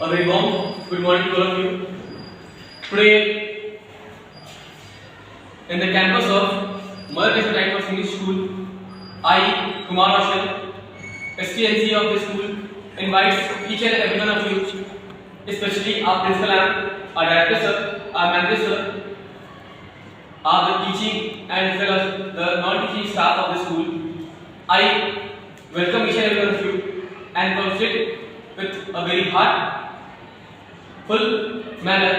A very warm good morning to all of you. Today, in the campus of Mother Teresa Type English School, I, Kumar Roshan, STNC of the school, invites each and every one of you, especially our principal ma'am, our director sir, our manager sir, the teaching and as well as the non-teaching staff of the school. I welcome each and every one of you and proceed with a very heartful manner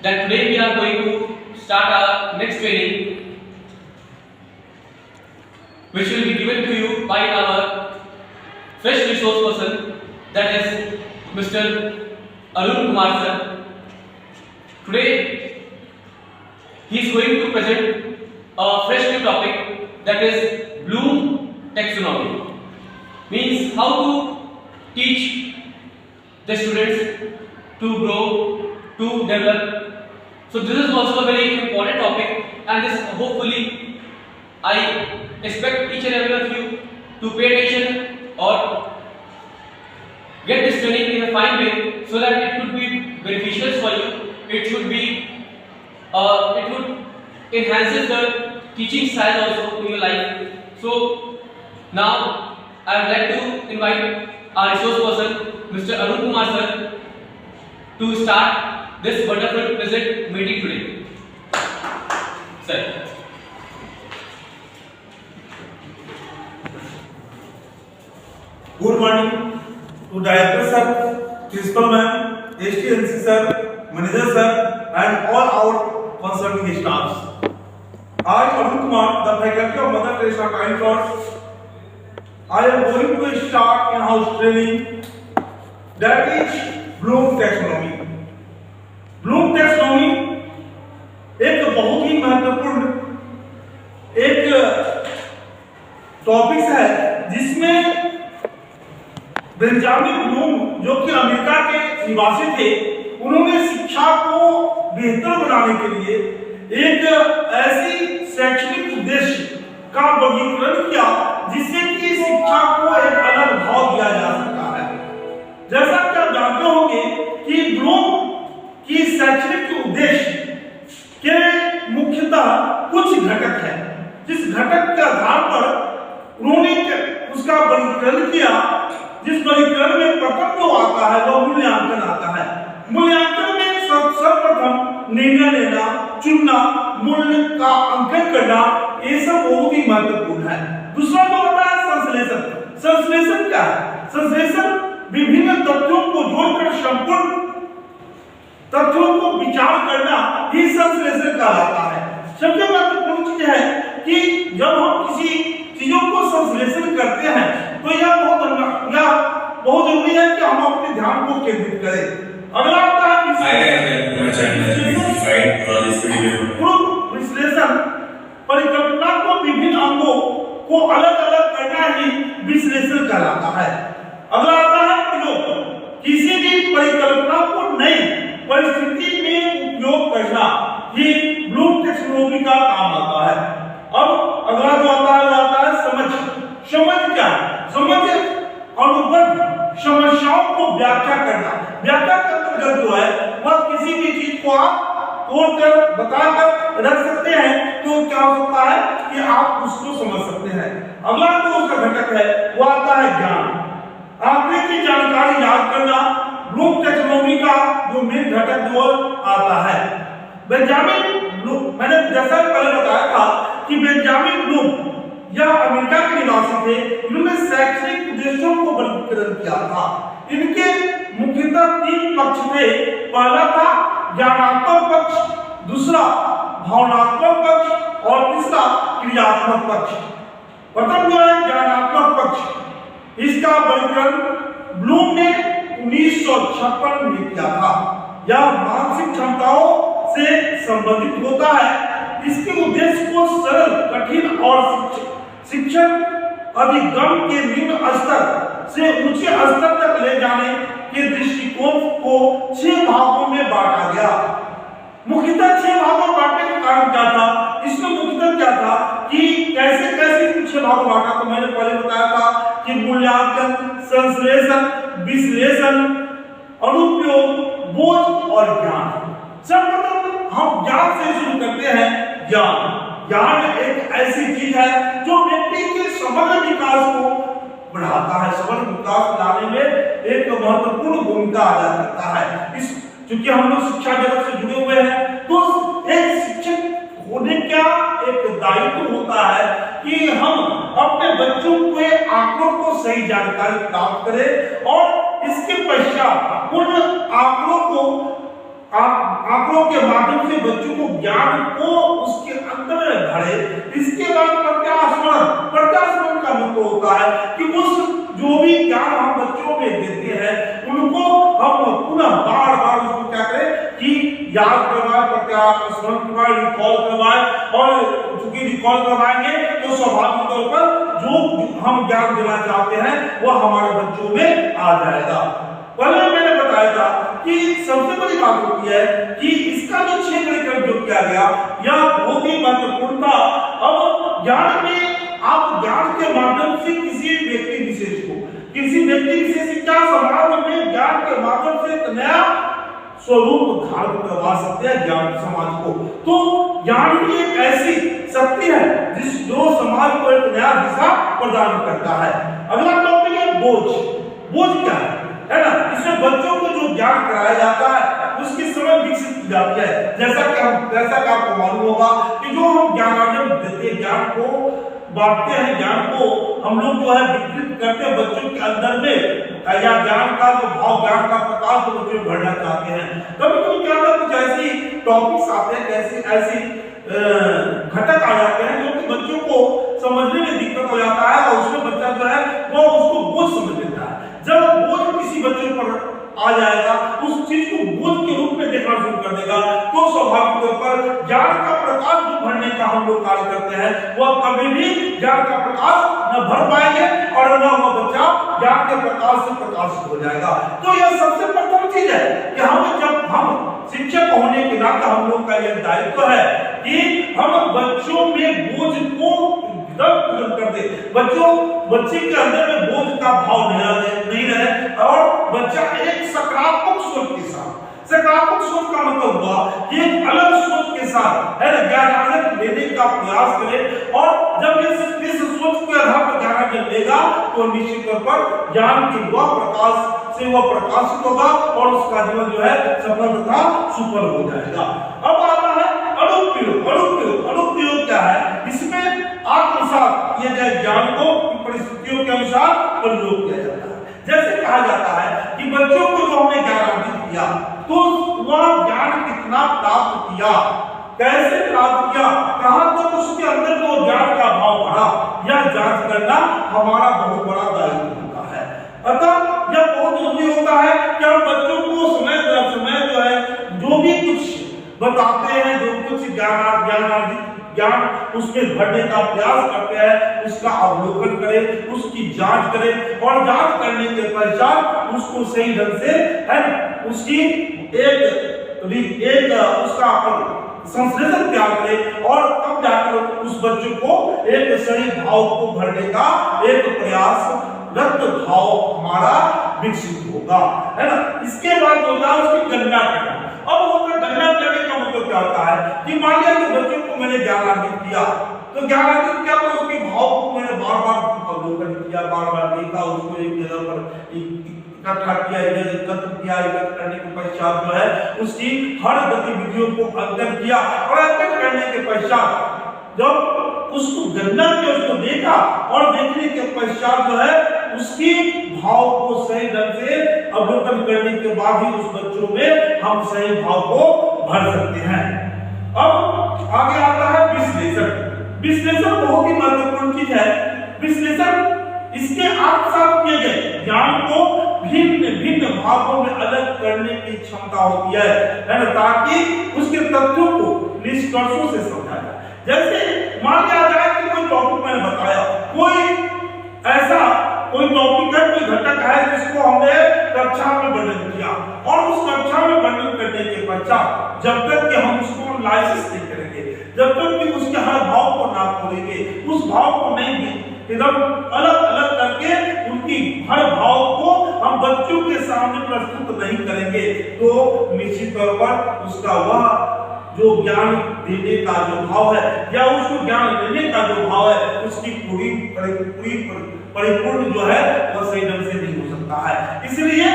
that today we are going to start our next training, which will be given to you by our fresh resource person, that is Mr. Arun Kumar sir. Today he is going to present a fresh new topic, that is Bloom taxonomy. Means how to teach the students to grow, to develop. So this is also a very important topic, and this hopefully I expect each and every one of you to pay attention or get this training in a fine way, so that it could be beneficial for you. It should be it would enhances the teaching style also in your life. So now I would like to invite our resource person, Mr. Arun Kumar sir, to start this wonderful present meeting today. Sir. Good morning to Director sir, Principal ma'am, STNC sir, Manager sir, and all our concerning staffs. I, Arun Kumar, the faculty of Mother Teresa Kind Thoughts, I am going to start in-house training, that is Bloom taxonomy. Bloom taxonomy एक बहुत ही महत्वपूर्ण एक topic है, जिसमें Benjamin Bloom, जो कि America के निवासी थे, उन्होंने शिक्षा को बेहतर बनाने के लिए एक ऐसी शैक्षणिक उद्देश्य का वर्गीकरण किया जिससे कि शिक्षा को एक अलग भाव दिया जा सकता है। जैसा कि आप जानते होंगे कि ब्लूम की शैक्षणिक उद्देश्य के मुख्यतः कुछ घटक है, जिस घटक के आधार पर उन्होंने उसका वर्गीकरण किया, जिस वर्गीकरण में प्रथम जो आता है वह मूल्यांकन आता है। मूल्यांकन में सर्वप्रथम निर्णय लेना, चुनना, मूल्य का अंकन करना, ये सब बहुत ही महत्वपूर्ण है। दूसरा जो होता है संश्लेषण। संश्लेषण क्या है? संश्लेषण विभिन्न तथ्यों को जोड़कर संपूर्ण तथ्यों को विचार करना ही संश्लेषण कहलाता है। सबसे महत्वपूर्ण चीज है कि जब हम किसी चीजों को संश्लेषण करते हैं तो यह बहुत जरूरी है कि हम अपने ध्यान को केंद्रित करें। अगला आता है विश्लेषण। परिकल्पना को विभिन्न अंगों को अलग अलग करना ही विश्लेषण कहलाता है। अगला आता है प्रयोग। किसी भी परिकल्पना को नई परिस्थिति में उपयोग करना ही ब्लूम टैक्सोनॉमी का काम आता है। अब अगला जो आता है समझ। समझ क्या है? समझ अनुबंध समस्याओं को व्याख्या करना। व्याख्या के अंतर्गत जो है वह किसी भी चीज को आप तोड़कर बताकर रख सकते हैं, तो क्या हो सकता है कि आप उसको समझ सकते हैं। अगला जो उसका घटक है वो आता है ज्ञान। आंकड़े की जानकारी याद करना ब्लूम टैक्सोनॉमी का जो मेन घटक जो आता है। बेंजामिन ब्लूम, मैंने जैसा पहले बताया था कि बेंजामिन ब्लूम यह अमेरिका के निवासी थे। इन्होंने शैक्षणिक उद्देश्यों को वर्गीकरण किया था। इनके मुख्यतः तीन पक्ष थे। पहला था ज्ञानात्मक पक्ष, दूसरा भावनात्मक पक्ष और तीसरा क्रियात्मक पक्ष। प्रथम जो है ज्ञानात्मक पक्ष, इसका वर्गीकरण ब्लूम ने 1956 में किया था। यह मानसिक क्षमताओं से संबंधित होता है। इसके उद्देश्य को सरल, कठिन और शिक्षण अधिगम के निम्न स्तर से ऊंचे स्तर तक ले जाने के दृष्टिकोण को 6 भागों में बांटा गया। मुख्यतः 6 भागों में बांटने का कारण क्या था? इसमें मुख्यतः क्या था कि कैसे कैसे 6 भागों में बांटा? तो मैंने पहले बताया था कि मूल्यांकन, संश्लेषण, विश्लेषण, अनुप्रयोग, बोध और ज्ञान। सर्वप्रथम हम ज्ञान से शुरू करते हैं। ज्ञान एक ऐसी चीज है जो व्यक्ति के समग्र विकास को बढ़ाता है, समग्र विकास लाने में एक महत्वपूर्ण भूमिका अदा करता है। इस क्योंकि हम लोग शिक्षा जगत से जुड़े हुए हैं, तो एक शिक्षक होने का एक दायित्व होता है कि हम अपने बच्चों के आंकड़ों को सही जानकारी प्राप्त करें और इसके पश्चात उन आंकड़ों के माध्यम से बच्चों को ज्ञान को उसके अंदर में भरे। इसके बाद प्रत्यास्मरण का मतलब होता है कि उस जो भी ज्ञान हम बच्चों में देते हैं उनको हम पुनः बार बार उसको क्या करें कि याद करवाएं, प्रत्यास्मरण करवाएं, रिकॉल करवाएं। और चूंकि रिकॉल करवाएंगे तो स्वाभाविक तौर पर जो हम ज्ञान देना चाहते हैं वह हमारे बच्चों में आ जाएगा। पहले मैंने बताया था कि सबसे बड़ी बात होती है कि इसका जो 6 कार्यक्रम जो किया गया यह बहुत ही महत्वपूर्ण था। अब ज्ञान में आप ज्ञान के माध्यम से किसी व्यक्ति विशेष क्या समाज में ज्ञान के माध्यम से एक नया स्वरूप धारण करवा सकते हैं ज्ञान समाज को। तो ज्ञान भी एक ऐसी शक्ति है जो समाज को एक नया दिशा प्रदान करता है। अगला टॉपिक है बोझ क्या है ना? इसमें बच्चों को जो ज्ञान कराया जाता है उसकी समझ विकसित की जाती है। जैसा कि आपको मालूम होगा कि जो हम ज्ञानार्जन देते हैं, ज्ञान को बांटते हैं, ज्ञान को हम लोग जो है विकसित करते हैं बच्चों के अंदर में, या ज्ञान का जो भाव, ज्ञान का प्रकाश तो बच्चों में भरना चाहते हैं। कभी क्या होता है, कुछ ऐसी टॉपिक्स आते हैं, ऐसी घटक आ जाते हैं जो कि बच्चों को समझने में दिक्कत हो जाता है और उसमें बच्चा जो है वो उसको बोझ समझ लेता है। जब बोझ किसी बच्चे पर आ जाएगा, उस चीज को बोझ के रूप में देखना शुरू कर देगा, तो स्वाभाविक तौर पर ज्ञान का प्रकाश जो भरने का हम लोग कार्य करते हैं वह कभी भी ज्ञान का प्रकाश न भर पाएंगे और न वह बच्चा ज्ञान के प्रकाश से प्रकाशित हो जाएगा। तो यह सबसे प्रथम चीज है कि जब हम शिक्षक होने के नाते हम लोग का यह दायित्व है कि हम बच्चों में बोझ को कर दे, बच्चे के अंदर में बोझ का भाव नहीं रहे और बच्चा एक सकारात्मक सोच के साथ, सकारात्मक सोच का मतलब हुआ कि एक अलग सोच के साथ है ज्ञानार्जन लेने का प्रयास करे। और जब इस सोच के आधार पर ज्ञानार्जन लेगा तो निश्चित तौर पर ज्ञान के वह प्रकाश से वह प्रकाशित होगा और उसका जीवन जो है सफल तथा सुफल हो जाएगा। अब आता है अनुप्रयोग क्या है? इसमें आत्मसात किए गए ज्ञान को परिस्थितियों के अनुसार प्रयोग किया जाता है। जैसे कहा जाता है कि बच्चों को जो हमने ज्ञान अर्जित किया तो वह ज्ञान कितना प्राप्त किया, कैसे प्राप्त किया, कहां तक उसके अंदर जो ज्ञान का भाव बढ़ा, यह जांच करना हमारा बहुत बड़ा दायित्व होता है। अतः यह बहुत जरूरी होता है कि हम बच्चों को समय दर समय जो है जो भी कुछ बताते हैं, जो कुछ ज्ञान उसमें भरने का प्रयास करते हैं, उसका अवलोकन करें, उसकी जांच करें और जांच करने के पश्चात उसको सही ढंग से है उसकी एक उसका संश्लेषण तैयार करें और तब जाकर उस बच्चों को एक सही भाव को भरने का एक प्रयास, रक्त भाव हमारा विकसित होगा, है ना। इसके बाद होता है उसकी गणना करना। अब होकर गणना करने का मतलब क्या होता है कि मान लिया कि बच्चों को मैंने ज्ञान अर्जित किया, तो ज्ञान अर्जित किया तो उसके भाव को मैंने बार बार अवलोकन किया, बार बार देखा, उसको एक जगह पर इकट्ठा किया, एकत्र किया, एकत्र करने के पश्चात जो है उसकी हर गतिविधियों को अंकन किया और अंकन करने के पश्चात जब उसको गणना किया, उसको देखा और देखने के पश्चात जो है उसकी भाव को सही ढंग से अवलोकन करने के बाद ही उस बच्चों में हम सही भाव को भर सकते हैं। अब आगे आता है विश्लेषण। विश्लेषण बहुत ही महत्वपूर्ण चीज है। विश्लेषण इसके आत्मसात किए गए ज्ञान को भिन्न भिन्न भागों में अलग करने की क्षमता होती है ना, ताकि उसके तथ्यों को निष्कर्षों से समझा जाए। जैसे मान लिया जाए कि कोई टॉपिक मैंने बताया, कोई ऐसा कोई टॉपिक है, कोई घटक है जिसको हमने कक्षा में वर्णन किया और उस कक्षा में वर्णन करने के पश्चात जब तक कि हम उसको एनालिसिस नहीं करेंगे, जब तक कि उसके हर भाव को ना खोलेंगे, उस भाव को नहीं एकदम अलग अलग करके उनकी हर भाव को हम बच्चों के सामने प्रस्तुत नहीं करेंगे, तो निश्चित तौर पर उसका वह जो ज्ञान देने का जो भाव है या उसको ज्ञान देने का जो भाव है उसकी पूरी परिपूर्ण जो है वह सही ढंग से नहीं हो सकता है। इसलिए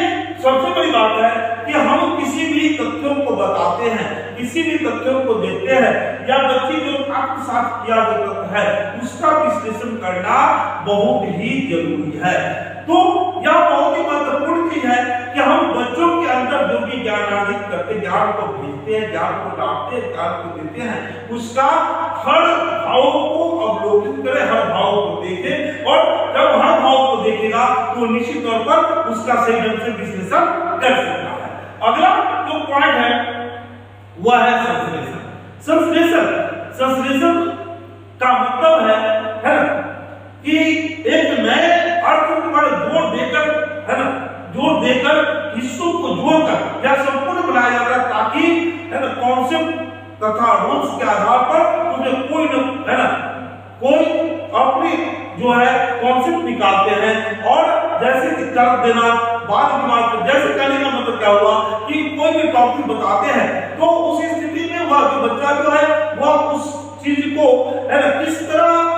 सबसे बड़ी बात है कि हम किसी भी तथ्यों को बताते हैं, किसी भी तथ्यों को देते हैं या बच्चे जो आत्मसात किया जाता है उसका विश्लेषण करना बहुत ही जरूरी है। तो यह बहुत ही महत्वपूर्ण चीज है कि हम बच्चों के अंदर जो भी ज्ञान अर्जित करते, ज्ञान को भेजते हैं, ज्ञान को डालते हैं, ज्ञान को देते हैं, उसका हर भाव को अवलोकित करें, हर भाव को देखें और जब हर भाव को देखेगा तो निश्चित तौर पर उसका सही ढंग से विश्लेषण कर सकता है। अगला जो पॉइंट है वह है संश्लेषण। संश्लेषण का मतलब है ना कि एक नए अर्थ पर जोर देकर, है ना, जोर देकर हिस्सों को जोड़कर या संपूर्ण बनाया जाता है ताकि, है ना, कॉन्सेप्ट तथा रूल्स के आधार पर तुम्हें कोई न, है ना, कोई अपनी जो है कॉन्सेप्ट निकालते हैं और जैसे कि कर देना बाद में, जैसे कहने का मतलब क्या हुआ कि कोई भी टॉपिक बताते हैं तो उस स्थिति में वह जो बच्चा जो है वह उस चीज को, है ना, किस तरह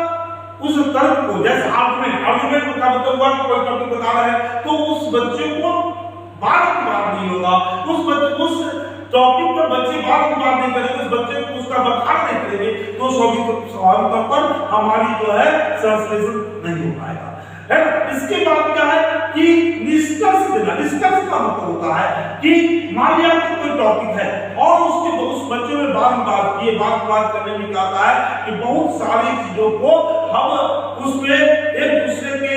उस तर्क को, जैसे आर्गुमेंट का मतलब हुआ कि कोई टॉपिक बता रहा है तो उस बच्चे को बात की बात नहीं होगा, उस टॉपिक पर बच्चे बात की बात नहीं करेंगे, उस बच्चे को उसका बखान नहीं करेंगे तो स्वाभाविक तौर पर हमारी जो है संश्लेषण नहीं हो पाएगा, है ना। इसके बाद क्या है कि निष्कर्ष देना। निष्कर्ष का मतलब होता है कि मान लिया कि कोई टॉपिक है और उस बच्चे में बात किए, बात करने में क्या आता है कि बहुत सारी चीजों को हम उसमें एक दूसरे के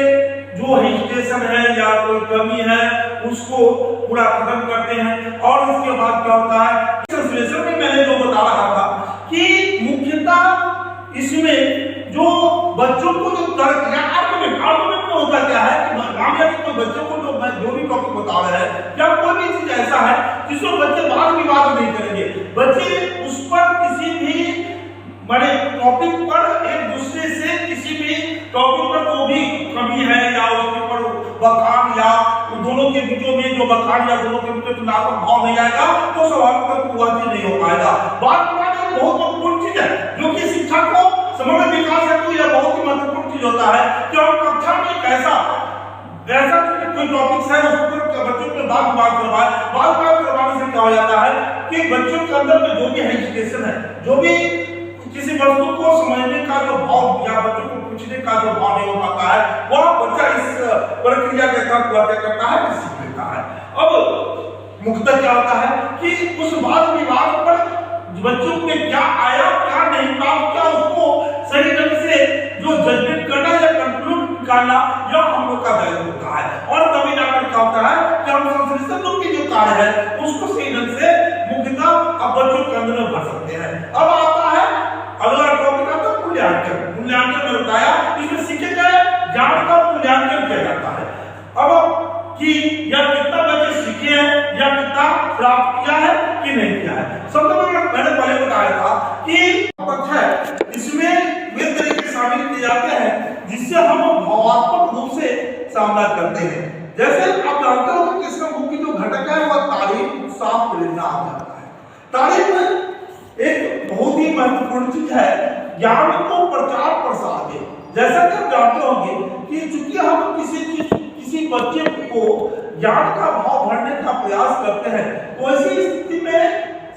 जो हेजिटेशन है या कोई कमी है उसको पूरा खत्म करते हैं और उसके बाद क्या होता है संश्लेषण में मैंने जो बता रहा था कि मुख्यतः इसमें जो बच्चों को जो तर्क या आर्गुमेंट में होता क्या है कि मान लिया कि कोई बच्चों को जो भी टॉपिक बता रहे हैं या कोई भी चीज ऐसा है जिसको बच्चे वाद विवाद नहीं करेंगे, बच्चे उस पर किसी भी बड़े टॉपिक पर एक दूसरे से किसी भी टॉपिक पर जो भी कमी है या उसके ऊपर बखान या दोनों के बीचों में जो बखान या दोनों के बीचों तुलनात्मक भाव नहीं आएगा तो स्वाभाविक हुआ नहीं हो पाएगा। बात बहुत महत्वपूर्ण चीज है जो कि शिक्षा को समग्र विकास हेतु यह बहुत ही महत्वपूर्ण चीज होता है कि हम कक्षा में कैसा कोई टॉपिक्स है उस पर बच्चों पे बात करवाने से क्या हो जाता है कि बच्चों के अंदर में जो भी हेजिटेशन है, जो भी किसी वस्तु को समझने का जो भाव या बच्चों को पूछने का जो भाव नहीं हो पाता है वह बच्चा इस प्रक्रिया के तहत क्या करता है कि सीख लेता है। अब मुख्यतः क्या होता है कि उस वाद विवाद पर बच्चों में क्या आया क्या नहीं था क्या उसको सही ढंग से जो जजमेंट करना या कंक्लूड निकालना यह हम लोग का दायित्व होता है और तभी जाकर क्या होता है कि हम संश्लेषण की जो कार्य है उसको सही ढंग से मुख्यतः अब बच्चों के अंदर में भर सकते हैं। अब आता है अगला टॉपिक आता है मूल्यांकन। मूल्यांकन में बताया इसमें सीखे गए ज्ञान का मूल्यांकन किया जाता है। अब कि यह कितना बच्चे सीखे हैं या कितना प्राप्त किया है कि नहीं किया है। सबसे मैंने पहले बताया था कि तथ्य इसमें वे तरीके शामिल किए जाते हैं जिससे हम भावात्मक रूप से सामना करते हैं। जैसे आप जानते हो कि इसका मुख्य जो घटक है वह तारीफ, उत्साह, प्रेरणा आ जाता है। तारीफ एक बहुत ही महत्वपूर्ण चीज है ज्ञान को प्रचार प्रसार के। जैसा कि आप जानते होंगे कि चूंकि हम किसी बच्चे को ज्ञान का भाव भरने का प्रयास करते हैं तो ऐसी स्थिति में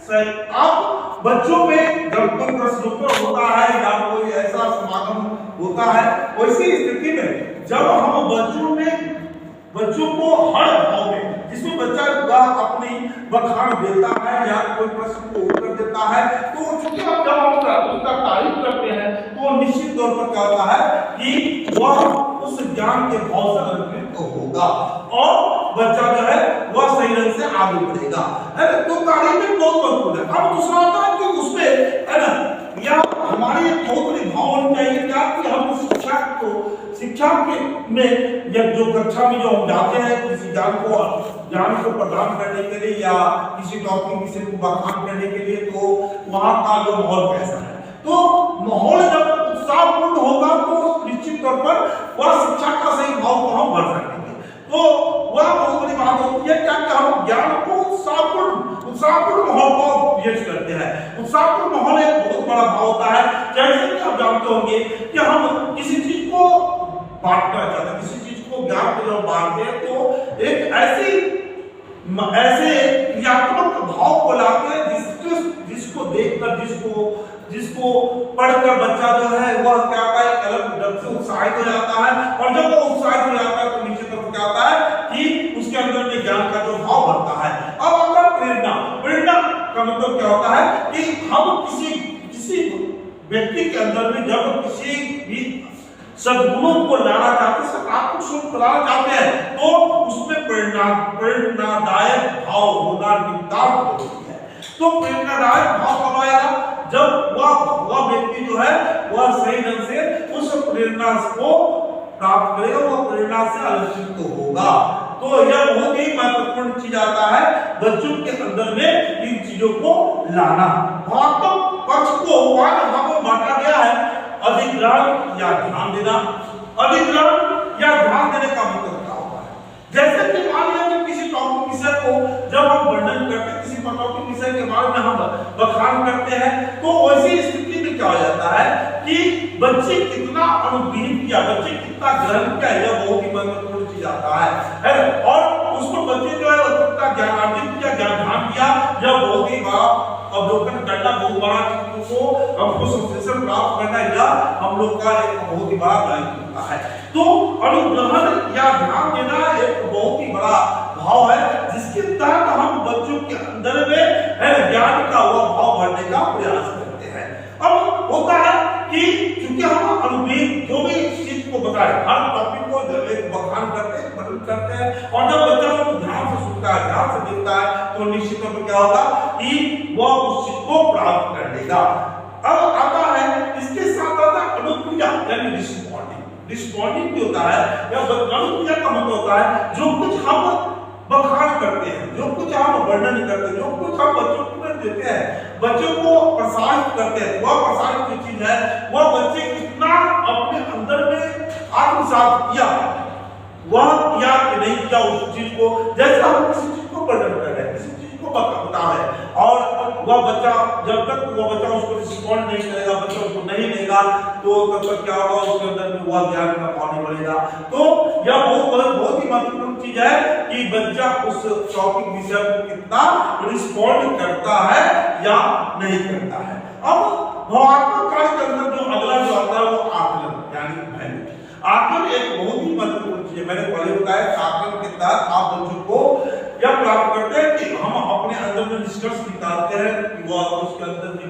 आप बच्चों में जब कोई प्रश्नोत्तर होता है या कोई ऐसा समागम होता है वैसी स्थिति में जब हम बच्चों को हर भाव में जिसमें बच्चा अपनी बखान देता है या कोई प्रश्न को उत्तर देता है तो चूंकि हम जब उसका तारीफ करते हैं तो निश्चित तौर पर क्या होता है कि वह उस ज्ञान के भाव से अलंकृत होगा और बच्चा जो है वह सही ढंग से आगे बढ़ेगा, है ना। तो तारीफ में बहुत महत्वपूर्ण है। अब दूसरा होता है कि उसमें, है ना, या हमारी बहुत बड़ी भाव होनी चाहिए क्या कि हम शिक्षा को शिक्षा के में या जो कक्षा में जो हम जाते हैं किसी ज्ञान को प्रदान करने के लिए या किसी टॉपिक विषय को बखान करने के लिए, तो वहाँ का जो माहौल कैसा है, तो माहौल जब उत्साहपूर्ण होगा तो निश्चित तौर पर वह शिक्षा का सही भाव को हम भर सकेंगे। तो वह बहुत बड़ी बात होती है क्या कि हम ज्ञान को उत्साहपूर्ण माहौल को क्रिएट करते हैं। उत्साहपूर्ण माहौल एक बहुत बड़ा भाव होता है। जैसे कि आप जानते होंगे कि हम किसी चीज को बांटना चाहते हैं, किसी चीज को ज्ञान को जब बांटते हैं तो एक ऐसे क्रियात्मक भाव को लाते हैं जिसको देखकर जिसको पढ़कर बच्चा जो है वह क्या होता है, अलग ढंग से उत्साहित हो जाता है। और जब वो उत्साहित हो जाता है तो निश्चित रूप से क्या होता है कि उसके अंदर में ज्ञान का जो भाव बढ़ता है। अब अगर प्रेरणा का मतलब क्या होता है कि हम किसी व्यक्ति के अंदर में जब किसी भी सद्गुणों को लाना चाहते हैं, सकारात्मक सोच को लाना चाहते हैं, तो उसमें प्रेरणादायक भाव होना नितांत जरूरी है। तो प्रेरणादायक भाव कब आएगा, जब वह व्यक्ति जो है वह सही ढंग से उस प्रेरणा को प्राप्त करेगा, वह प्रेरणा से आलोचित होगा। तो यह बहुत ही महत्वपूर्ण चीज आता है बच्चों के अंदर में इन चीजों को लाना। भावात्मक पक्ष को बांटा गया है अधिग्रहण या ध्यान देना। अधिग्रहण या ध्यान देने का मतलब क्या होता है, जैसे कि मान लिया कि किसी टॉपिक विषय को जब हम वर्णन करते हैं, किसी टॉपिक विषय के बारे में हम बखान करते हैं, तो वैसी स्थिति में क्या हो जाता है कि बच्चे कितना अनुभव किया, बच्चे कितना ग्रहण किया, यह बहुत ही महत्वपूर्ण चीज आता है। और उसको बच्चे जो है कितना ज्ञान अर्जित किया, ध्यान दिया, यह बहुत ही बड़ा अवलोकन करना, बहुत बड़ा चीजों को हमको संश्लेषण प्राप्त करना, यह हम लोग का एक बहुत ही बड़ा दायित्व होता है। तो अनुग्रहण या ध्यान देना एक बहुत ही बड़ा भाव है जिसके तहत हम बच्चों के अंदर में ज्ञान का वह भाव भरने का प्रयास करते हैं। अब होता है कि चूंकि हम अनुभव जो भी चीज को बताए, हर टॉपिक को एक बखान करते हैं, वर्णन करते हैं, और जब बच्चा उसको ध्यान से सुनता है, ध्यान से देखता है, तो निश्चित तौर पर क्या होगा कि वह उस चीज को प्राप्त कर लेगा। अब आता है इसके साथ आता है अनुक्रिया यानी रिस्पॉन्डिंग भी होता है, या अनुक्रिया का मतलब होता है जो कुछ हम बखान करते हैं, जो कुछ हम वर्णन करते हैं, जो कुछ हम बच्चों को देते हैं, बच्चों को प्रसारित करते हैं, वह प्रसारित जो चीज है वह बच्चे कितना अपने अंदर में आत्मसात किया, वह किया कि नहीं किया उस चीज को। जैसे हम किसी चीज को वर्णन कर रहे हैं, किसी चीज को बता रहे हैं, और वह बच्चा जब तक वह बच्चा उसको रिस्पॉन्ड नहीं करेगा, बच्चा उसको नहीं लेगा, तो तब तक क्या होगा, उसके अंदर में वह ज्ञान का पानी बढ़ेगा। तो यह बहुत ही महत्वपूर्ण चीज है कि बच्चा उस टॉपिक विषय को कितना रिस्पॉन्ड करता है या नहीं करता है। अब भावात्मक कार्य के अंदर जो अगला जो आता है वो आकलन यानी वैल्यू। आकलन एक बहुत ही महत्वपूर्ण चीज है। मैंने पहले बताया आकलन के तहत आप बच्चों को यह प्राप्त करते हैं कि हम अपने अंदर में निष्कर्ष निकालते हैं कि वह उसके अंदर में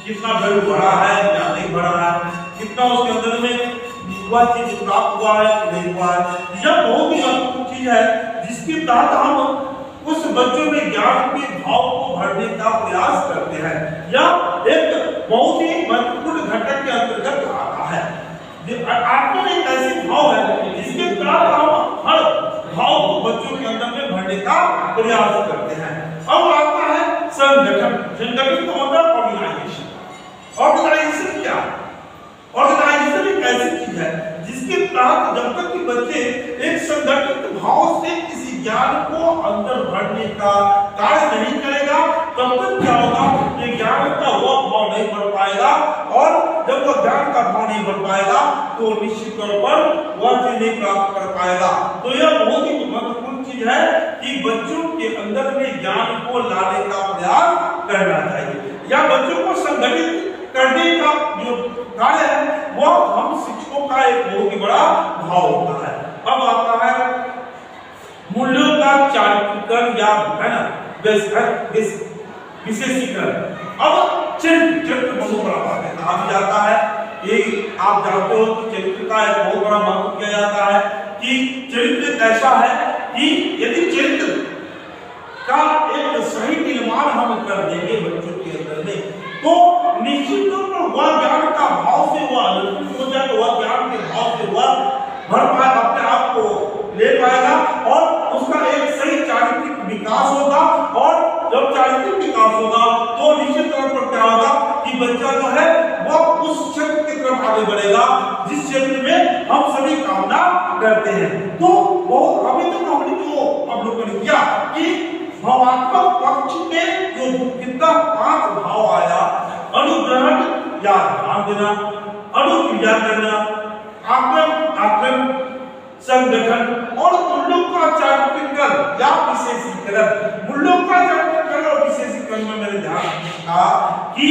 कितना वैल्यू बढ़ा है या नहीं बढ़ा है, कितना उसके अंदर में वह चीज प्राप्त हुआ है कि नहीं हुआ है। यह बहुत ही महत्वपूर्ण चीज है जिसके तहत हम उस बच्चों में ज्ञान के भाव को भरने का प्रयास करते हैं। यह एक बहुत ही महत्वपूर्ण घटक के अंतर्गत आता है। आत्मा एक ऐसी भाव है जिसके तहत हम हर भाव को बच्चों के अंदर में भरने का प्रयास करते हैं। अब आता है संगठन का मतलब ऑर्गेनाइजेशन। ऑर्गेनाइजेशन क्या है? ऑर्गेनाइजेशन एक ऐसी चीज है जिसके तहत जब तक कि बच्चे एक संगठित भाव से किसी ज्ञान को अंदर भरने का कार्य नहीं करेगा, तब तक क्या होगा कि ज्ञान का वह भाव नहीं बढ़ पाएगा, और जब वह ज्ञान का भाव नहीं बढ़ पाएगा तो निश्चित तौर पर वह चीज नहीं प्राप्त कर पाएगा। तो यह बहुत ही महत्वपूर्ण चीज है कि बच्चों के अंदर में ज्ञान को लाने का प्रयास करना चाहिए, या बच्चों को संगठित करने का जो कार्य है वह हम शिक्षकों का एक बहुत ही बड़ा भाव होता है। अब आता है मूल्यों का चारित्रीकरण या है ना विशेषीकरण। अब चरित्र बहुत बड़ा बात है, कहा भी जाता है, ये आप जानते हो कि चरित्र का एक बहुत बड़ा महत्व किया जाता है कि चरित्र ऐसा है कि यदि चरित्र का एक सही निर्माण हम कर देंगे बच्चों के अंदर में, तो निश्चित तौर पर और वह ज्ञान का भाव से वह अलौकिक हो जाए, वह ज्ञान के भाव से वह भर पाए, अपने आप को ले पाएगा और उसका एक सही चारित्रिक विकास होगा। और जब चारित्रिक विकास होगा तो निश्चित तौर पर क्या होगा कि बच्चा जो है वह उस क्षेत्र की तरफ आगे बढ़ेगा जिस क्षेत्र में हम सभी कामना करते हैं। तो वो अभी तक हमने जो अवलोकन किया कि भावात्मक पक्ष में जो कितना 5 भाव आया, अनुग्रहण या ध्यान देना, अनुक्रिया करना, आक्रमण, संगठन और मूल्यों का चारित्रिकरण या विशेषीकरण। मूल्यों का चारित्रिकरण और विशेषीकरण में मैंने ध्यान रखा कि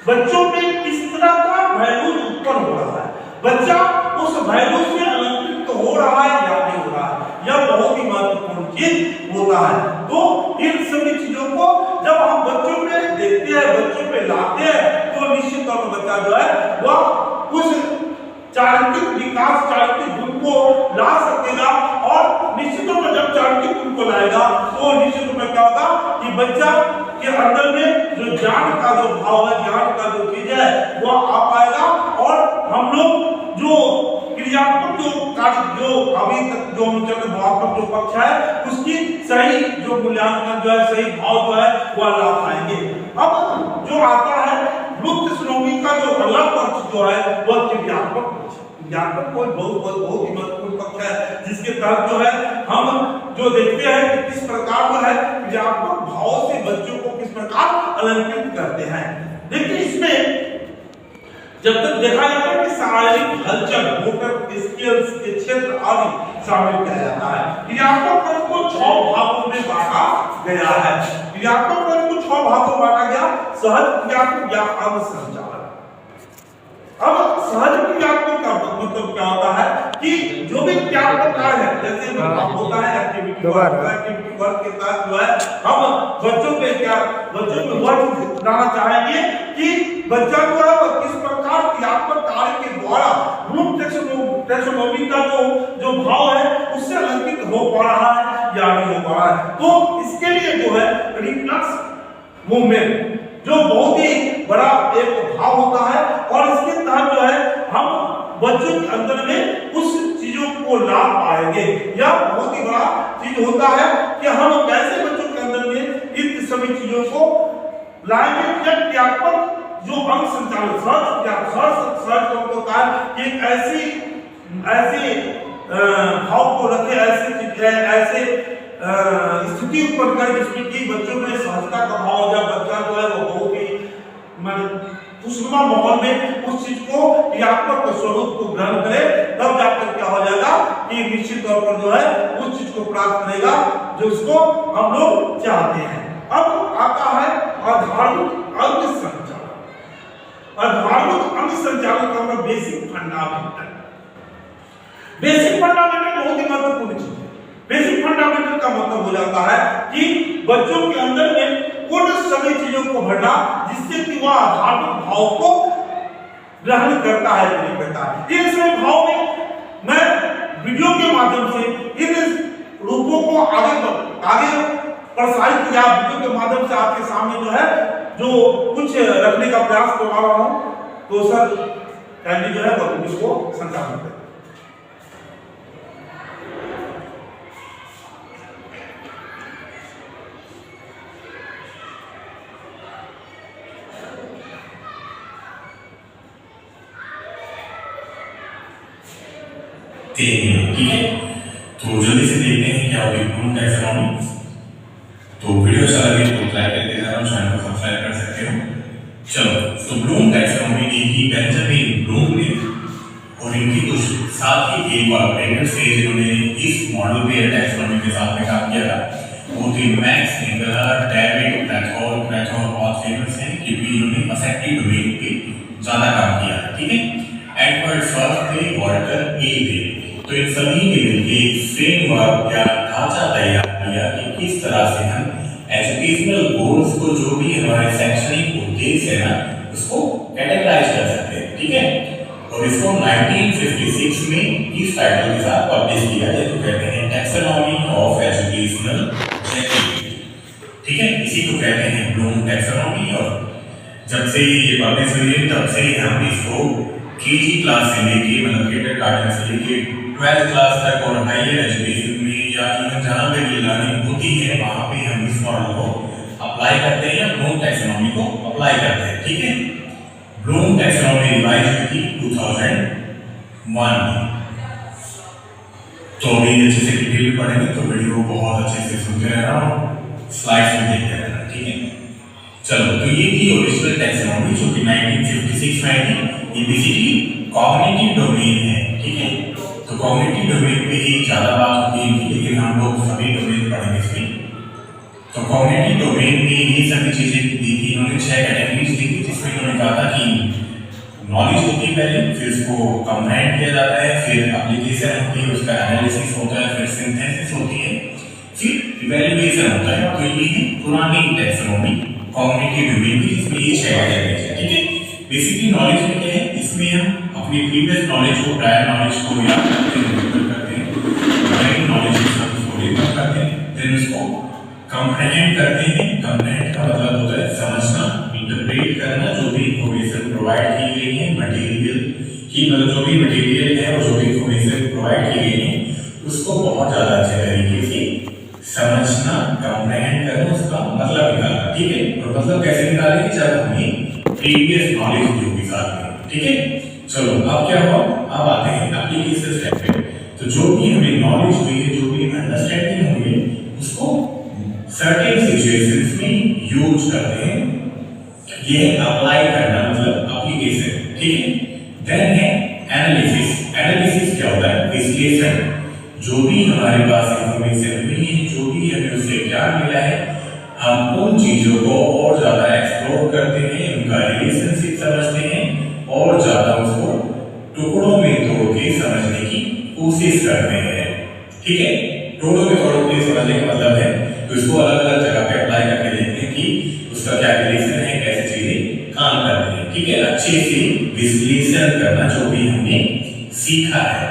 बच्चों में किस तरह का वैल्यू उत्पन्न हो रहा है, बच्चा उस वैल्यू से अलंकृत हो रहा है या नहीं हो रहा है, यह बहुत ही महत्वपूर्ण चीज होता है। तो इन सभी चीजों को जब हम बच्चों में देखते हैं, बच्चों में लाते हैं, तो निश्चित तौर पर बच्चा जो है वह उस चारित्रिक विकास, चारित्रिक गुण को ला सकेगा। और निश्चित तौर पर जब चारित्रिक गुण को लाएगा तो निश्चित रूप में क्या होगा कि बच्चा के अंदर में जो ज्ञान का जो भाव है, ज्ञान का जो चीज है वह आ पाएगा। और हम लोग जो क्रियात्मक जो कार्य जो अभी तक जो भावात्मक जो पक्ष है उसकी सही जो मूल्यांकन जो है, सही भाव जो है वह ला पाएंगे। अब जो आता है मुक्त श्रोणी का जो अगला पक्ष जो है वह क्रियात्मक पक्ष। क्रियात्मक कोई बहुत ही महत्वपूर्ण पक्ष है जिसके तहत जो है हम जो देखते हैं कि किस प्रकार जो है क्रियात्मक भाव से बच्चों को किस प्रकार अलंकृत करते हैं। देखिए इसमें जब तक देखा जाता है कि शारीरिक हलचल, मोटर स्किल्स के क्षेत्र आदि शामिल किया जाता है। क्रियात्मक पक्ष को 6 भागों में बांटा गया है। क्रियात्मक पक्ष को 6 भागों में बांटा गया, सहज क्रियात्मक या अंग संचालन। अब सहज क्रियात्मक का मतलब क्या होता है कि जो भी क्रियात्मक कार्य है, जैसे होता है एक्टिविटी वर्क के तहत जो है हम बच्चों में वर्क लाना चाहेंगे कि बच्चा जो है वह किस प्रकार क्रियात्मक कार्य के द्वारा ब्लूम टैक्सोनॉमी का जो भाव है उससे अलंकृत हो पा रहा है या नहीं हो पा रहा है। तो इसके लिए जो है रिफ्लेक्स मूवमेंट जो बहुत ही बड़ा एक भाव होता है और इसके तहत जो है हम बच्चों के अंदर में उस चीजों को ला पाएंगे। यह बहुत ही बड़ा चीज होता है कि हम कैसे बच्चों के अंदर में इन सभी चीजों को लाएंगे। जब क्रियात्मक जो अंग संचालन सहज होता है कि ऐसी भाव को रखे, ऐसे स्थिति उत्पन्न करे जिसमें कि बच्चों में सहजता का भाव हो जाए। बच्चा जो है वो बहुत ही खुशनुमा माहौल में उस चीज को क्रियात्मक स्वरूप को ग्रहण करे, तब जाकर क्या हो जाएगा कि निश्चित तौर पर जो है उस चीज को प्राप्त करेगा जो उसको हम लोग चाहते हैं। अब आता है आधारभूत अंग संचालन। आधारभूत अंग संचालन का मतलब बेसिक फंडामेंटल। बेसिक फंडामेंटल बहुत ही महत्वपूर्ण चीज है। बेसिक फंडामेंटल का मतलब हो जाता है कि बच्चों के अंदर में उन सभी चीजों को भरना जिससे कि वह आधारभूत भाव को ग्रहण करता है, नहीं करता है। इन सभी भाव में मैं वीडियो के माध्यम से इन रूपों को आगे प्रसारित किया, वीडियो के माध्यम से आपके सामने जो है जो कुछ रखने का प्रयास कर रहा हूं। तो सर कैंडी जो है वो इसको संचालन करें। ठीक है, तो जल्दी से देखते हैं क्या होगी ब्लूम टैक्सोनॉमी। तो वीडियो अच्छा लगे तो लाइक करके जाना, चैनल को सब्सक्राइब कर सकते हो। चलो, तो ब्लूम टैक्सोनॉमी की बेंजामिन ब्लूम ने और इनकी कुछ साथ ही एक बार प्रेगनेंट स्टेज इन्होंने इस मॉडल पे टैक्सोनॉमी के साथ में काम किया था। वो थी मैक्स निकलर, डेविड क्लैथॉर और फेमस हैं कि भी इन्होंने अफेक्टिव डोमेन पे ज़्यादा काम किया है। ठीक है, एडवर्ड फर्स्ट थे, वॉल्टर ए थे। तो इन सभी के मिलकर एक फ्रेमवर्क या ढांचा तैयार किया कि किस तरह से हम एजुकेशनल गोल्स को, जो भी हमारे शैक्षणिक उद्देश्य है ना, उसको कैटेगराइज कर सकते हैं। ठीक है, और इसको 1956 में इस टाइटल के साथ पब्लिश किया जाए, तो कहते हैं टैक्सोनॉमी ऑफ एजुकेशनल जेनेटिक्स। ठीक है, इसी को कहते हैं ब्लूम टैक्सोनॉमी। और जब से ये पब्लिश हुई है तब से हम इसको केजी क्लास से लेके मतलब किंडरगार्टन से लेके 12th क्लास तक और हायर एजुकेशन में या इवन जहाँ पे भी लर्निंग होती है वहाँ पे हम इस मॉडल को अप्लाई करते हैं या ब्लूम टैक्सोनॉमी को अप्लाई करते हैं। ठीक है, ब्लूम टैक्सोनॉमी रिवाइज हुई थी 2001 में। तो अभी अच्छे से डिटेल में पढ़ेंगे तो वीडियो बहुत अच्छे से सुनते रहना और स्लाइड्स में देखते रहना। ठीक है, चलो तो ये थी ओरिजिनल टैक्सोनॉमी जो कि 1956 में आई थी। ये बेसिकली कॉग्निटिव डोमेन है। ठीक है, तो कॉग्निटिव डोमेन पे ही ज़्यादा बात होती है लेकिन हम लोग सभी डोमेन पढ़ेंगे इसमें। तो कॉग्निटिव डोमेन में ये सभी चीज़ें दी थी इन्होंने 6 कैटेगरीज दी थी जिसमें इन्होंने कहा था कि नॉलेज होती है पहले, फिर उसको कंप्रेहेंड किया जाता है, फिर एप्लीकेशन होती है, उसका एनालिसिस होता है, फिर सिंथेसिस होती है, फिर इवैल्यूएशन होता है। तो ये है पुरानी टैक्सोनॉमी कॉग्निटिव डोमेन की जिसमें ये 6 कैटेगरीज है। ठीक है, बेसिकली नॉलेज में क्या है, इसमें हम अपनी प्रीवियस नॉलेज को प्रायर नॉलेज को याद करते हैं, रिमेंबर करते हैं, नई नॉलेज के साथ उसको रिमेंबर करते हैं, देन उसको कंप्रेहेंड करते हैं। कंप्रेहेंड का मतलब होता है समझना, इंटरप्रेट करना, जो भी इंफॉर्मेशन प्रोवाइड की गई है मटेरियल की, मतलब जो भी मटेरियल है और जो भी इंफॉर्मेशन प्रोवाइड की गई है उसको बहुत ज़्यादा अच्छे तरीके से समझना, कंप्रेहेंड करना, उसका मतलब निकालना। ठीक है, और मतलब कैसे निकालेंगे, जब हमें प्रीवियस नॉलेज जो भी साथ में। ठीक है, चलो अब क्या हुआ, अब आते हैं एप्लीकेशन स्टेप पे। तो जो भी हमें नॉलेज हुई है, जो भी अंडरस्टैंडिंग हुई है, उसको सर्टेन सिचुएशंस में यूज करते हैं। ये अप्लाई करना मतलब एप्लीकेशन। ठीक है, देन है एनालिसिस। एनालिसिस क्या होता है, विश्लेषण। जो भी हमारे पास इंफॉर्मेशन हुई है, जो भी हमें उससे ज्ञान मिला है, हम उन चीजों को और ज्यादा एक्सप्लोर करते हैं, उनका रिलेशनशिप समझते हैं और ज्यादा उसको टुकड़ों में तोड़ के समझने की कोशिश करते हैं। ठीक है, टुकड़ों में तोड़ के समझने का मतलब है कि उसको अलग अलग जगह पे अप्लाई करके देखते हैं कि उसका क्या रिलेशन है, कैसे चीजें काम करती हैं। ठीक है, अच्छे से विश्लेषण करना जो भी हमने सीखा है।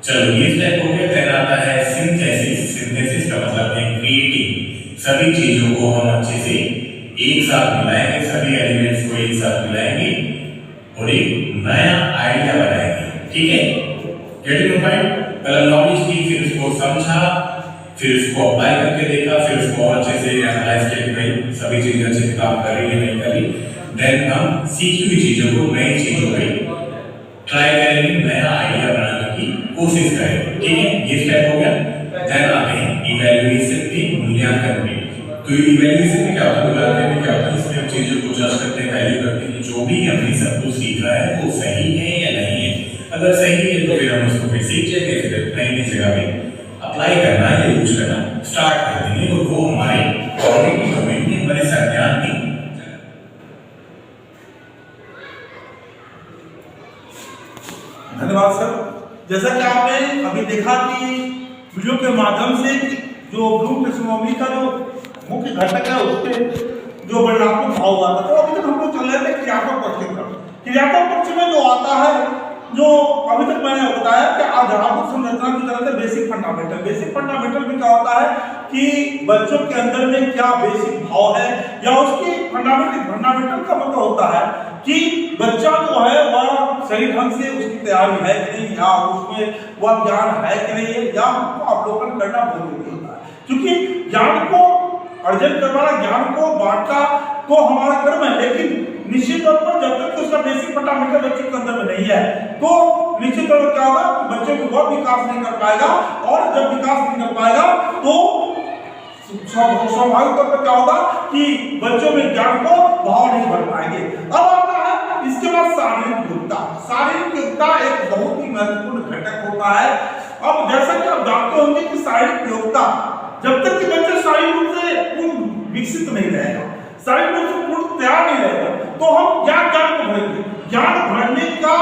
चलो ये स्टेप हो गया। फिर आता है सिंथेसिस। सिंथेसिस का मतलब है क्रिएटिंग। सभी चीजों को हम अच्छे से एक साथ मिलाएंगे, सभी एलिमेंट्स को एक साथ मिलाएंगे और एक नया आइडिया बनाएंगे। ठीक है, गेटिंग द पॉइंट। पहले नॉलेज की, फिर उसको समझा, फिर उसको अप्लाई करके देखा, फिर उसको और अच्छे से एनालाइज किया कि भाई सभी चीजें अच्छे से काम कर रही है नहीं कर रही। देन हम सीखी हुई चीजों को नई चीजों पे ट्राई करेंगे, नया आइडिया बनाने की कोशिश करेंगे। ठीक है, ये स्टेप हो गया। देन आते हैं इवैल्यूएशन पे, मूल्यांकन पे। तो इवैल्यूएशन में क्या होता है, मूल्यांकन में क्या होता है, इसमें हम चीजों को जज करते हैं, वैल्यू करते हैं कि जो भी हमने सब कुछ सीखा है वो सही है या नहीं है। अगर सही है तो फिर हम उसको फिर सीख जाएंगे, फिर नई जगह पे अप्लाई करना या यूज करना स्टार्ट कर देंगे और वो हमारे कॉग्निटिव डोमेन में, हमारे संज्ञान में। धन्यवाद सर। जैसा कि आपने अभी देखा कि वीडियो के माध्यम से जो ब्लूम टैक्सोनॉमी का जो मुख्य घटक है उसके जो वर्णनात्मक भाव हुआ था, तो अभी तक हम लोग चल रहे थे क्रियात्मक पक्ष की तरफ। क्रियात्मक पक्ष में जो आता है, जो अभी तक मैंने बताया कि आधारभूत संरचना की तरह से बेसिक फंडामेंटल। बेसिक फंडामेंटल में क्या होता है कि बच्चों के अंदर में क्या बेसिक भाव है, या उसकी फंडामेंटल का मतलब होता है कि बच्चा जो है वह सही ढंग से उसकी तैयारी है कि नहीं, या उसमें वह ज्ञान है कि नहीं, या उसको अवलोकन करना बहुत जरूरी होता है। क्योंकि ज्ञान को अर्जन करवाना, ज्ञान को बांटना तो हमारा कर्म है, लेकिन निश्चित तौर पर जब तक उसका बेसिक फंडामेंटल बच्चे के अंदर में नहीं है तो निश्चित तौर पर क्या होगा कि बच्चे को वह विकास नहीं कर पाएगा, और जब विकास नहीं कर पाएगा तो स्वाभाविक तौर पर क्या होगा कि बच्चों में ज्ञान को भाव नहीं भर पाएंगे। अब आता है इसके बाद शारीरिक योग्यता। शारीरिक योग्यता एक बहुत ही महत्वपूर्ण घटक होता है। अब जैसा कि आप जानते होंगे कि शारीरिक योग्यता जब तक कि बच्चा शारीरिक रूप से पूर्ण विकसित नहीं रहेगा, शारीरिक रूप से पूर्ण तैयार नहीं रहेगा, तो हम ज्ञान को भरेंगे। ज्ञान भरने का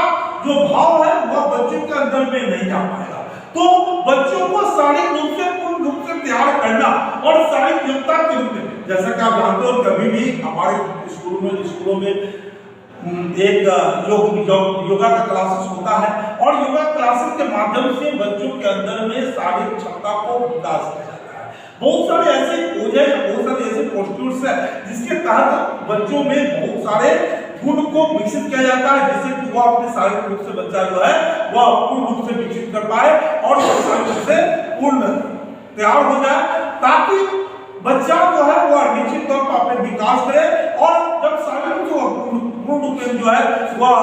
जो भाव है वह बच्चों के अंदर में नहीं आ पाएगा। तो बच्चों को शारीरिक रूप से पूर्ण रूप से तैयार करना और शारीरिक योग्यता के रूप में, जैसा कि आप जानते हो कभी भी हमारे स्कूलों में एक योगा का क्लासेस होता है, और योगा क्लासेस के माध्यम से बच्चों के अंदर में शारीरिक क्षमता को विकास किया जाता है। बहुत सारे ऐसे खोज है, बहुत सारे ऐसे पोस्टर्स है जिसके तहत बच्चों में बहुत सारे गुण को विकसित किया जाता है, जिससे कि वो अपने शारीरिक रूप से बच्चा जो है वह पूर्ण रूप से विकसित कर पाए और शारीरिक रूप से पूर्ण तैयार हो जाए, ताकि बच्चा जो है वह निश्चित तौर पर अपने विकास करे और जब शारीरिक पूर्ण रूप से जो है वह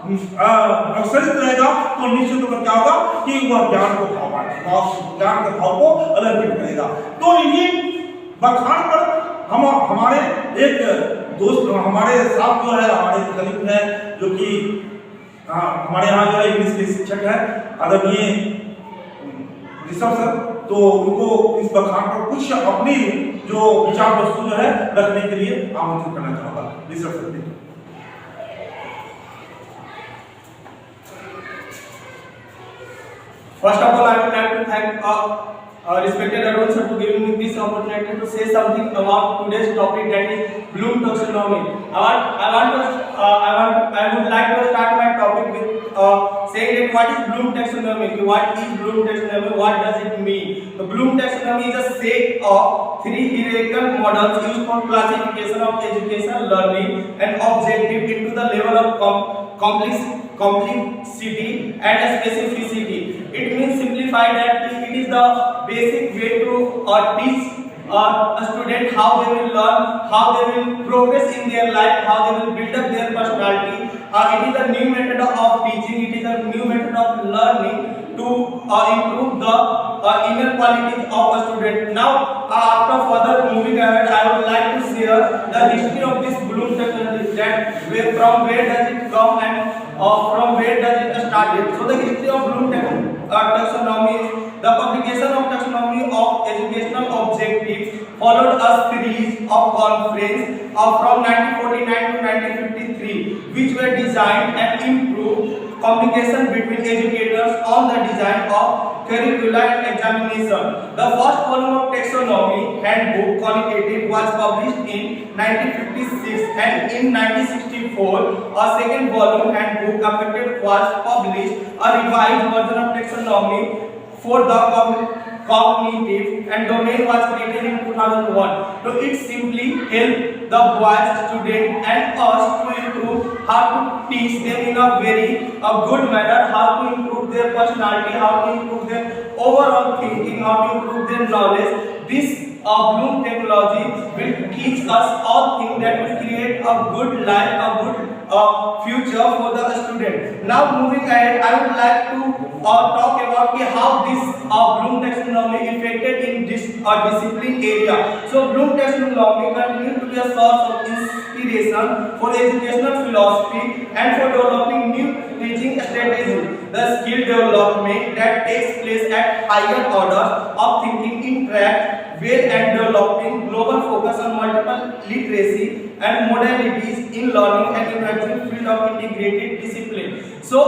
अवसरित रहेगा तो निश्चित रूप से क्या होगा कि वह ज्ञान को ज्ञान के भाव को अलंकृत करेगा। तो इन्हीं बखान पर हम हमारे एक दोस्त हमारे साथ जो है हमारे कलीग है जो कि हमारे यहाँ जो है इंग्लिश के शिक्षक है आदरणीय ऋषभ सर, तो उनको इस बखान पर कुछ अपनी जो विचार वस्तु जो है रखने के लिए आमंत्रित करना चाहूंगा। Rishabh sir, First of all, I would like to thank respected Arun sir to giving me this opportunity to say something about today's topic, that is Bloom taxonomy. I would like to start my topic with saying that what is Bloom taxonomy? What is Bloom taxonomy? What does it mean? The Bloom taxonomy is a set of 3 hierarchical models used for classification of education, learning, and objective into the level of complexity and specificity. It means simplify that it is the basic way to teach a student how they will learn, how they will progress in their life, how they will build up their personality. It is a new method of teaching, it is a new method of learning to improve the inner qualities of a student. Now, after further moving ahead, I would like to share the history of this Bloom taxonomy, that from where does it come and from where does it started. So the history of Bloom taxonomy is the publication of taxonomy of educational objectives followed a series of conferences from 1949 to 1953, which were designed and improved communication between educators on the design of curricula and examination. The first volume of taxonomy handbook qualitative was published in 1956, and in 1964 a second volume handbook affected was published, a revised version of taxonomy for the cognitive and domain was created in 2001. So it simply helped the boys, students and us to improve how to teach them in a very good manner, how to improve their personality, how to improve their overall thinking, how to improve their knowledge. This Bloom technology will teach us all things that will create a good life, a good future for the student. Now moving ahead, I would like to talk about how this Bloom taxonomy affected in this discipline area. So Bloom taxonomy continues to be a source of inspiration for educational philosophy and for developing new teaching strategies. The skill development that takes place at higher orders of thinking interact well and developing global focus on multiple literacy and modalities in learning and emerging field of integrated discipline. So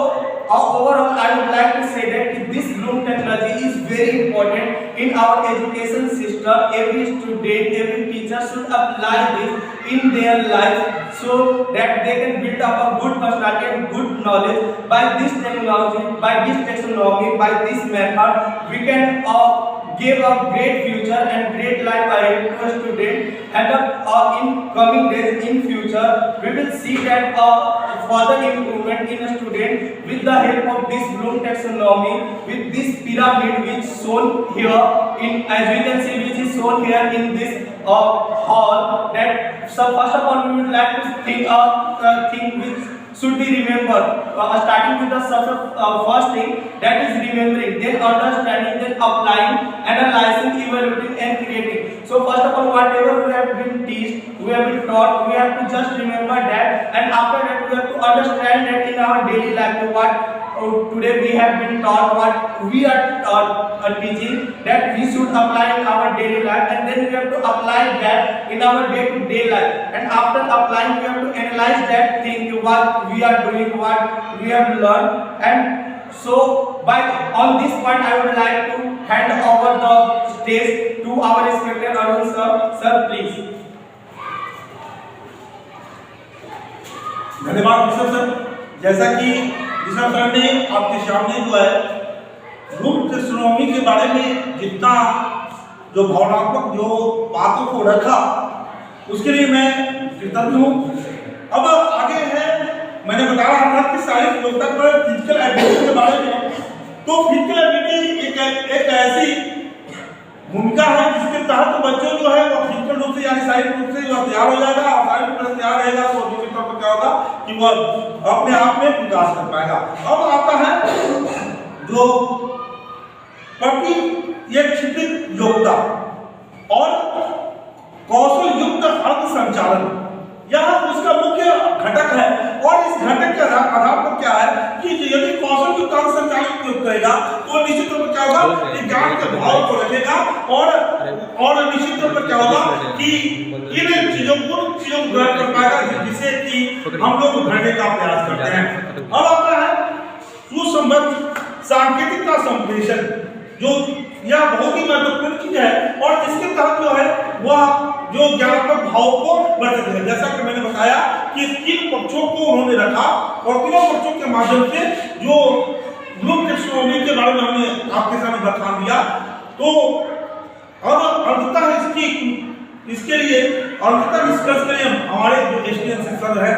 overall, I would like to say that this Bloom technology is very important in our education system. Every student, every teacher should apply this in their life so that they can build up a good personality and good knowledge. By this technology, by this taxonomy, by this method, we can give a great future and great life ahead to a student, and in coming days in future we will see that further improvement in a student with the help of this Bloom taxonomy, with this pyramid which shown here in, as we can see, which is shown here in this hall. That so first of all we would like to think thing which should be remembered, starting with the first thing, that is remembering, then understanding, then applying, analyzing, evaluating and creating. So first of all, whatever we have been taught, we have been taught, we have to just remember that, and after that we have to understand that in our daily life what today we have been taught, what we are teaching, that we should apply in our daily life, and then we have to apply that in our day-to-day life, and after applying we have to analyze that thing, what we are doing, what we have learned. And so on this point I would like to hand over the stage to our respected Arun sir. Sir, please. धन्यवाद Rishabh sir. जैसा कि Rishabh sir ने आपके सामने जो है Bloom taxonomy के बारे में जितना जो भावनात्मक जो बातों को रखा, उसके लिए मैं कृतज्ञ हूँ। अब आगे है, मैंने बता रहा था कि शारीरिक योग्यता पर फिजिकल एबिलिटी के बारे में। तो फिजिकल एबिलिटी एक ऐसी भूमिका है जिसके तहत बच्चों जो है वो फिजिकल रूप से यानी शारीरिक रूप से वह तैयार हो जाएगा, और शारीरिक रूप से तैयार रहेगा तो निश्चित तौर पर क्या होगा कि वह अपने आप में विकास कर पाएगा। अब आता है जो प्रतिक्षिप्त योग्यता और कौशल युक्त अंग संचालन, यह उसका मुख्य घटक है। और इस घटक के आधार पर क्या है कि यदि कौशल युक्त अंग संचालन उपयोग करेगा तो निश्चित तौर पर क्या होगा कि ज्ञान के भाव को रखेगा, और निश्चित तौर पर क्या होगा कि इन चीजों को ग्रहण कर पाएगा जिसे कि हम लोग उभरने का प्रयास करते हैं। अब आता है सुसंबद्ध सांकेतिकता संप्रेषण, जो यह बहुत ही महत्वपूर्ण चीज है और इसके तहत जो है वह जो ज्ञानात्मक भाव को बढ़ सकते हैं। जैसा कि मैंने बताया कि तीन पक्षों को उन्होंने रखा और तीनों पक्षों के माध्यम से जो ब्लूम टैक्सोनॉमी के बारे में हमने आपके सामने बता दिया। तो अब अंततः इसके लिए अंततः निष्कर्ष के लिए हमारे जो एसडीएम सर है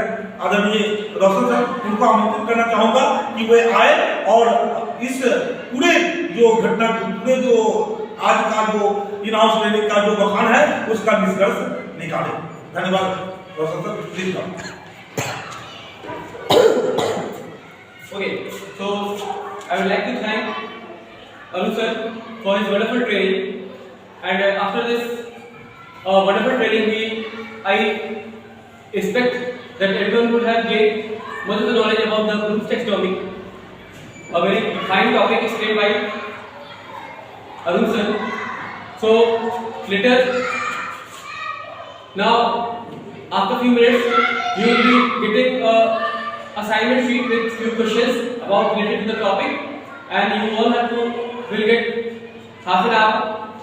आदरणीय रोशन सर, उनको आमंत्रित करना चाहूंगा कि वे आए और इस पूरे जो घटना, पूरे जो आज का जो इन हाउस ट्रेनिंग का जो बखान है उसका निष्कर्ष निकाले। धन्यवाद Roshan sir, please come. Okay, so I would like to thank Arun sir for his wonderful training, and after this wonderful training, I expect that everyone would have gained much of the knowledge about the Bloom's taxonomy, a very fine topic explained by Arun sir. So later, now after few minutes, you will be getting a assignment sheet with few questions about related to the topic, and you all have to will get half an hour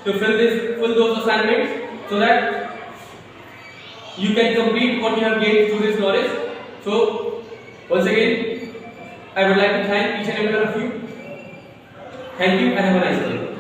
to fill those assignments so that you can complete what you have gained through this knowledge. So once again, I would like to thank each and every one of you. Thank you and have a nice day.